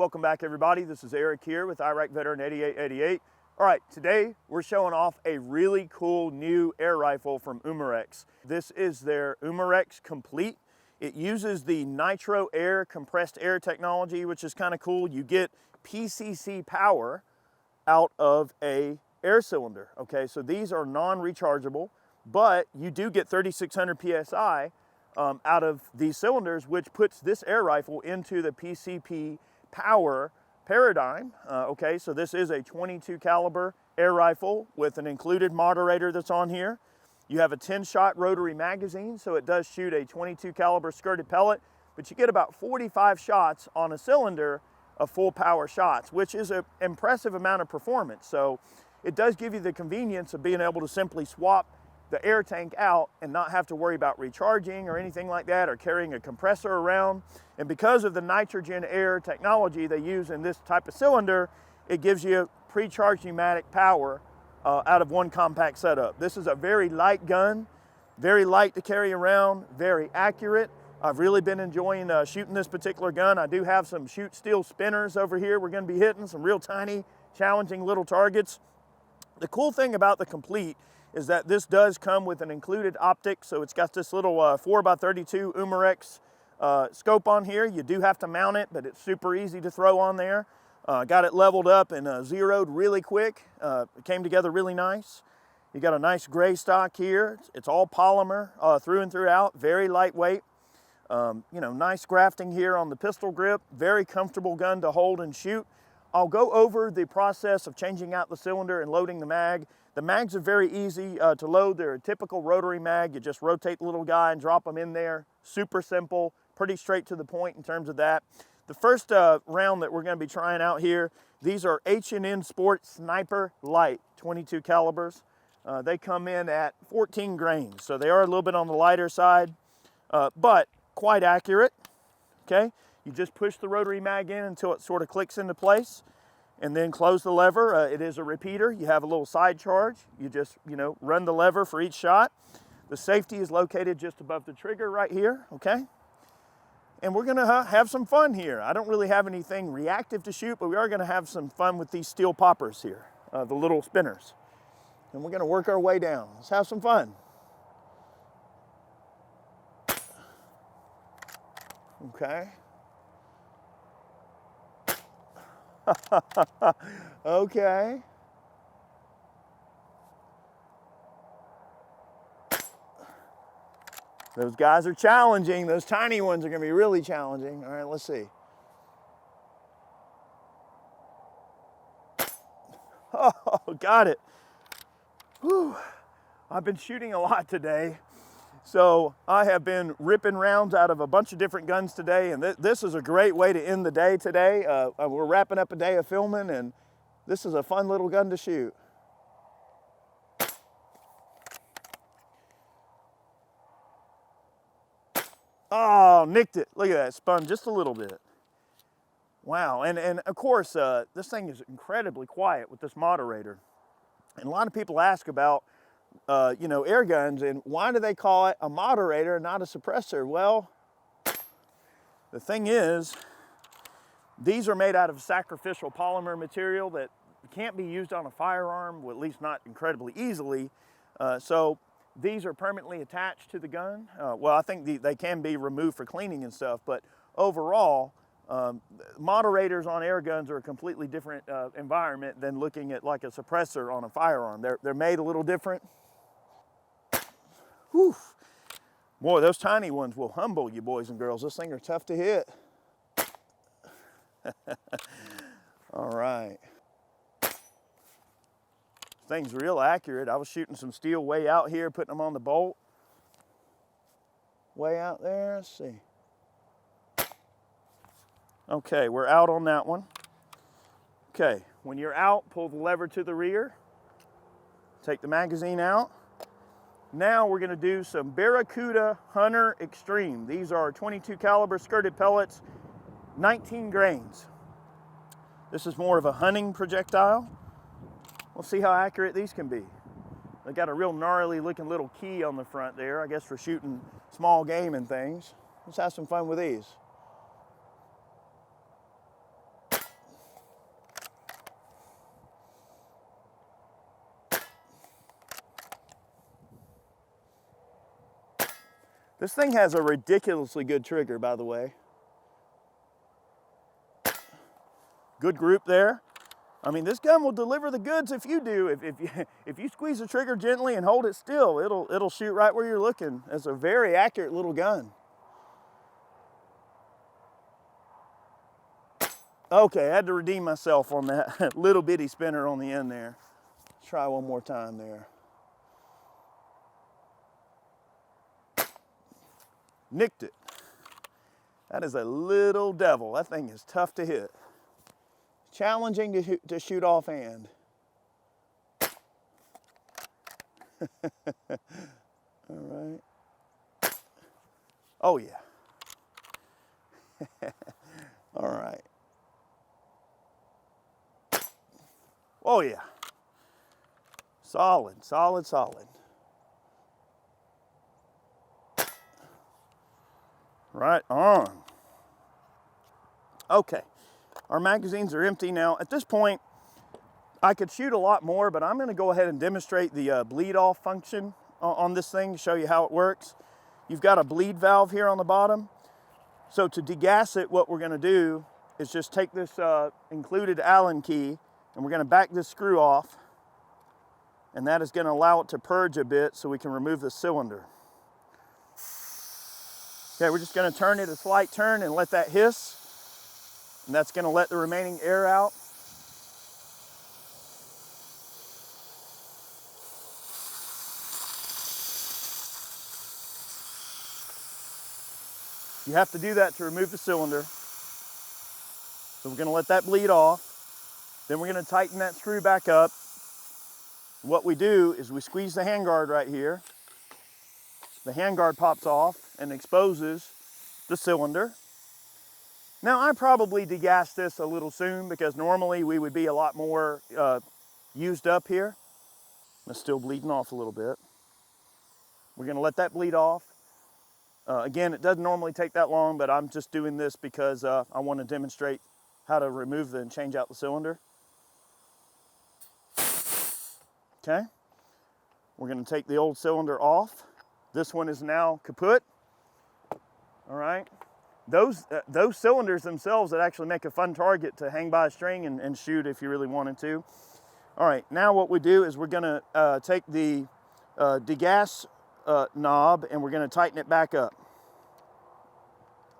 Welcome back, everybody. This is Eric here with Iraq Veteran 8888. All right, today we're showing off a really cool new air rifle from Umarex. This is their Umarex Komplete. It uses the Nitroair compressed air technology, which is kind of cool. You get PCC power out of a air cylinder. Okay, so these are non-rechargeable, but you do get 3,600 PSI out of these cylinders, which puts this air rifle into the PCP power paradigm. Okay, so this is a 22 caliber air rifle with an included moderator that's on here. You have a 10-shot rotary magazine, so it does shoot a 22 caliber skirted pellet, but you get about 45 shots on a cylinder of full power shots, which is an impressive amount of performance. So it does give you the convenience of being able to simply swap the air tank out and not have to worry about recharging or anything like that, or carrying a compressor around. And because of the nitrogen air technology they use in this type of cylinder, it gives you pre-charged pneumatic power out of one compact setup. This is a very light gun, very light to carry around, very accurate. I've really been enjoying shooting this particular gun. I do have some shoot steel spinners over here. We're gonna be hitting some real tiny, challenging little targets. The cool thing about the Komplete is that this does come with an included optic. So it's got this little 4x32 Umarex scope on here. You do have to mount it, but it's super easy to throw on there. Got it leveled up and zeroed really quick. It came together really nice. You got a nice gray stock here. It's all polymer through and throughout, very lightweight. You know, nice grafting here on the pistol grip. Very comfortable gun to hold and shoot. I'll go over the process of changing out the cylinder and loading the mag. The mags are very easy to load. They're a typical rotary mag. You just rotate the little guy and drop them in there. Super simple, pretty straight to the point in terms of that. The first round that we're going to be trying out here, these are H&N Sport Sniper Light 22 calibers. They come in at 14 grains, so they are a little bit on the lighter side, but quite accurate. Okay, you just push the rotary mag in until it sort of clicks into place, and then close the lever. It is a repeater. You have a little side charge. You just, run the lever for each shot. The safety is located just above the trigger right here, okay? And we're gonna have some fun here. I don't really have anything reactive to shoot, but we are gonna have some fun with these steel poppers here, the little spinners. And we're gonna work our way down. Let's have some fun. Okay. Okay. Those guys are challenging. Those tiny ones are going to be really challenging. All right, let's see. Oh, got it. Whew. I've been shooting a lot today. So I have been ripping rounds out of a bunch of different guns today, and this is a great way to end the day today. We're wrapping up a day of filming, and this is a fun little gun to shoot. Oh, nicked it. Look at that, spun just a little bit. Wow, and of course, this thing is incredibly quiet with this moderator. And a lot of people ask about air guns, and why do they call it a moderator and not a suppressor? Well, the thing is, these are made out of sacrificial polymer material that can't be used on a firearm, well, at least not incredibly easily. So these are permanently attached to the gun. Well, I think they can be removed for cleaning and stuff, but overall, moderators on air guns are a completely different environment than looking at like a suppressor on a firearm. They're made a little different. Whew. Boy, those tiny ones will humble you, boys and girls. This thing are tough to hit. All right. Thing's real accurate. I was shooting some steel way out here, putting them on the bolt. Way out there, let's see. Okay, we're out on that one. Okay, when you're out, pull the lever to the rear. Take the magazine out. Now we're gonna do some Barracuda Hunter Extreme. These are 22 caliber skirted pellets, 19 grains. This is more of a hunting projectile. We'll see how accurate these can be. They got a real gnarly looking little key on the front there, I guess for shooting small game and things. Let's have some fun with these. This thing has a ridiculously good trigger, by the way. Good group there. I mean, this gun will deliver the goods if you do. If you squeeze the trigger gently and hold it still, it'll shoot right where you're looking. It's a very accurate little gun. Okay, I had to redeem myself on that little bitty spinner on the end there. Let's try one more time there. Nicked it. That is a little devil. That thing is tough to hit. Challenging to shoot offhand. All right. Oh yeah. All right. Oh yeah. Solid, solid, solid. Right on. Okay, our magazines are empty now. At this point, I could shoot a lot more, but I'm going to go ahead and demonstrate the bleed off function on this thing to show you how it works. You've got a bleed valve here on the bottom. So to degas it, what we're going to do is just take this included Allen key, and we're going to back this screw off, and that is going to allow it to purge a bit so we can remove the cylinder. Okay, we're just going to turn it a slight turn and let that hiss, and that's going to let the remaining air out. You have to do that to remove the cylinder. So we're going to let that bleed off. Then we're going to tighten that screw back up. What we do is we squeeze the handguard right here. The handguard pops off and exposes the cylinder. Now I probably degassed this a little soon because normally we would be a lot more used up here. It's still bleeding off a little bit. We're going to let that bleed off. Again, it doesn't normally take that long, but I'm just doing this because I want to demonstrate how to remove and change out the cylinder. Okay, we're going to take the old cylinder off. This one is now kaput. All right, those cylinders themselves that actually make a fun target to hang by a string and shoot if you really wanted to. All right, now what we do is we're going to take the degas knob and we're going to tighten it back up.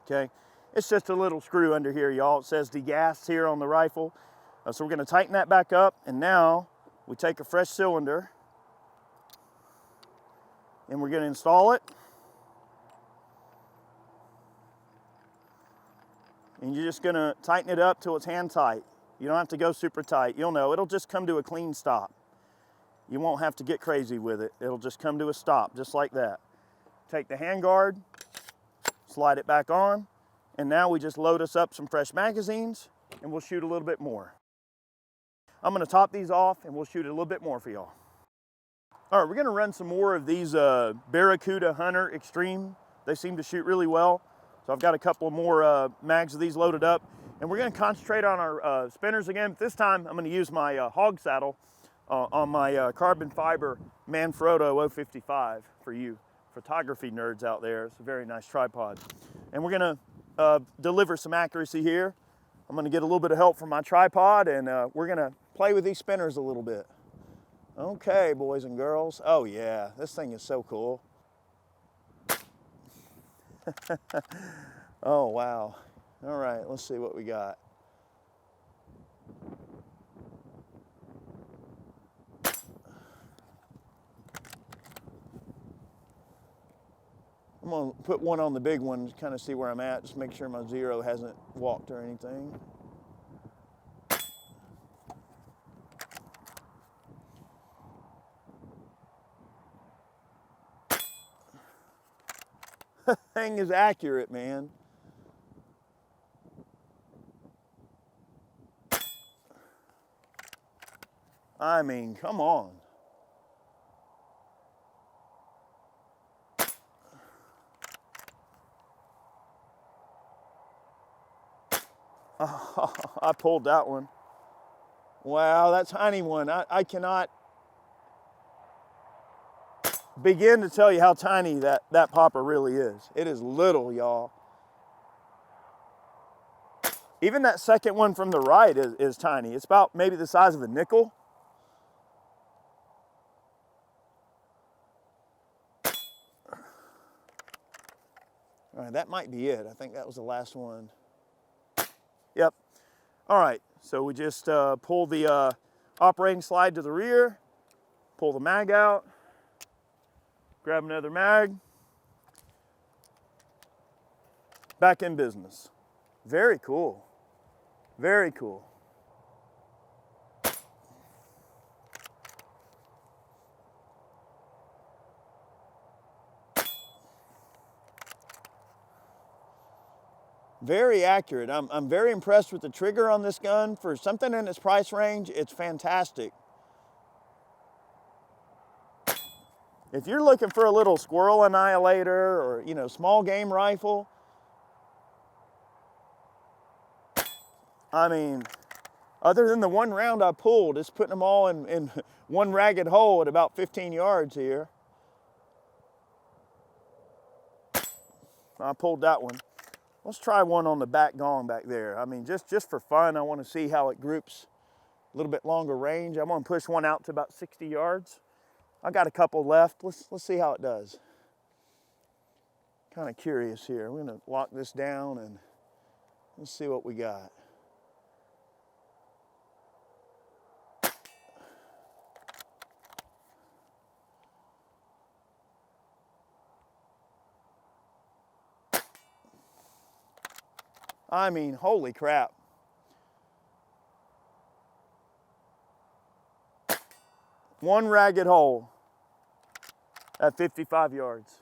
Okay, it's just a little screw under here, y'all. It says degas here on the rifle. So we're going to tighten that back up, and now we take a fresh cylinder and we're going to install it. And you're just going to tighten it up till it's hand tight. You don't have to go super tight. You'll know, it'll just come to a clean stop. You won't have to get crazy with it. It'll just come to a stop, just like that. Take the handguard, slide it back on, and now we just load us up some fresh magazines and we'll shoot a little bit more. I'm going to top these off and we'll shoot a little bit more for y'all. All right, we're going to run some more of these Barracuda Hunter Extreme. They seem to shoot really well. So I've got a couple more mags of these loaded up, and we're going to concentrate on our spinners again. But this time I'm going to use my hog saddle on my carbon fiber Manfrotto 055 for you photography nerds out there. It's a very nice tripod. And we're going to deliver some accuracy here. I'm going to get a little bit of help from my tripod, and we're going to play with these spinners a little bit. Okay, boys and girls. Oh yeah, this thing is so cool. Oh wow. All right, let's see what we got. I'm gonna put one on the big one to kind of see where I'm at, just make sure my zero hasn't walked or anything. Thing is accurate, man. I mean, come on. Oh, I pulled that one. Wow, that tiny one. I cannot. begin to tell you how tiny that popper really is. It is little, y'all. Even that second one from the right is tiny. It's about maybe the size of a nickel. All right, that might be it. I think that was the last one. Yep. All right, so we just pull the operating slide to the rear, pull the mag out, grab another mag, back in business. Very cool. Very cool. Very accurate. I'm very impressed with the trigger on this gun. For something in its price range, it's fantastic. If you're looking for a little squirrel annihilator or, you know, small game rifle, I mean, other than the one round I pulled, it's putting them all in one ragged hole at about 15 yards here. I pulled that one. Let's try one on the back gong back there. I mean, just for fun, I want to see how it groups a little bit longer range. I'm going to push one out to about 60 yards. I got a couple left. Let's see how it does. Kind of curious here. We're going to lock this down and let's see what we got. I mean, holy crap. One ragged hole at 55 yards.